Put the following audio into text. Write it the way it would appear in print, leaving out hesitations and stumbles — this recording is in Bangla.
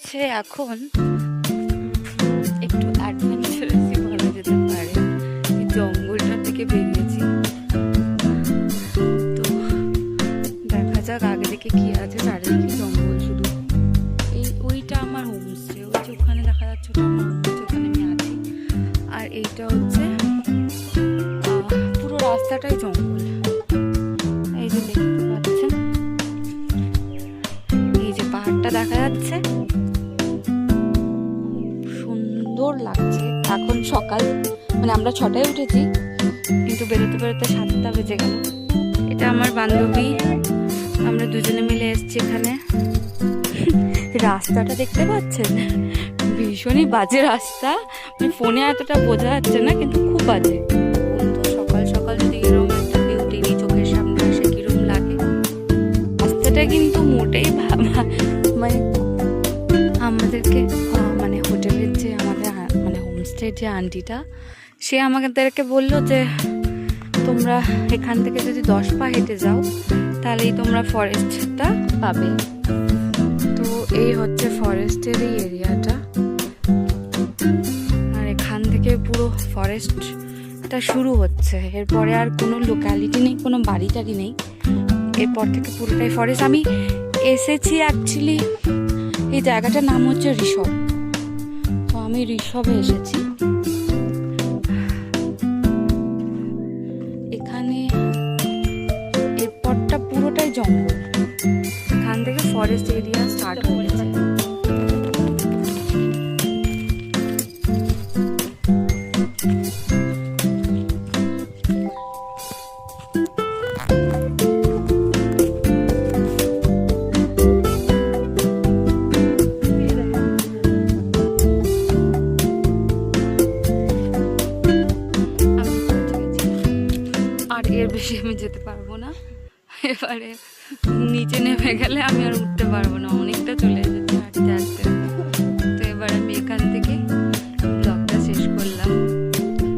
হচ্ছে এখন একটু অ্যাডভেঞ্চারাসই বলা যেতে পারে। এই জঙ্গলটার থেকে বেরিয়েছি, তো দেখা যাক আগে থেকে কি আছে। চারিদিকে জঙ্গল শুধু। ওইটা আমার হোমস্টে, ওই যে ওখানে দেখা যাচ্ছে ওটা আমার হোমস্টে, ওখানে আমি আছি। আর এইটা হচ্ছে পুরো রাস্তাটাই জঙ্গল। এই যে দেখতে পাচ্ছেন, এই যে পাহাড়টা দেখা যাচ্ছে, সুন্দর লাগছে। এখন সকাল, মানে আমরা 6টায় উঠেছি, কিন্তু বেরোতে বেরোতে 7টা বেজে গেল। এটা আমার বান্ধবী, আমরা দুজনে মিলে এসেছি এখানে। রাস্তাটা দেখতে পাচ্ছেন, ভীষণই বাজে রাস্তা, মানে ফোনে এতটা বোঝা যাচ্ছে না, কিন্তু খুব বাজে। তো সকাল সকাল যদি এরকম একটা বিউটি চোখের সামনে আসে কিরকম লাগে। রাস্তাটা কিন্তু মোটেই মানে আমাদেরকে মানে হোটেলের যে আমাদের মানে হোমস্টের যে আন্টিটা, সে আমাদেরকে বললো যে তোমরা এখান থেকে যদি 10 পা হেঁটে যাও তাহলেই তোমরা ফরেস্টটা পাবে। তো এই হচ্ছে ফরেস্টের এই এরিয়াটা, আর এখান থেকে পুরো ফরেস্টটা শুরু হচ্ছে। এরপরে আর কোনো লোকালিটি নেই, কোনো বাড়ি টাড়ি নেই, এরপর থেকে পুরোটাই ফরেস্ট। আমি এসেছি অ্যাকচুয়ালি, এই জায়গাটার নাম হচ্ছে ঋষভ, তো আমি ঋষভে এসেছি। এখানে এরপরটা পুরোটাই জঙ্গল, এখান থেকে ফরেস্ট এরিয়া স্টার্ট হয়েছে। আর এর বেশি আমি যেতে পারবো না, এবারে নিচে নেমে গেলে আমি আর উঠতে পারবো না, অনেকটা চলে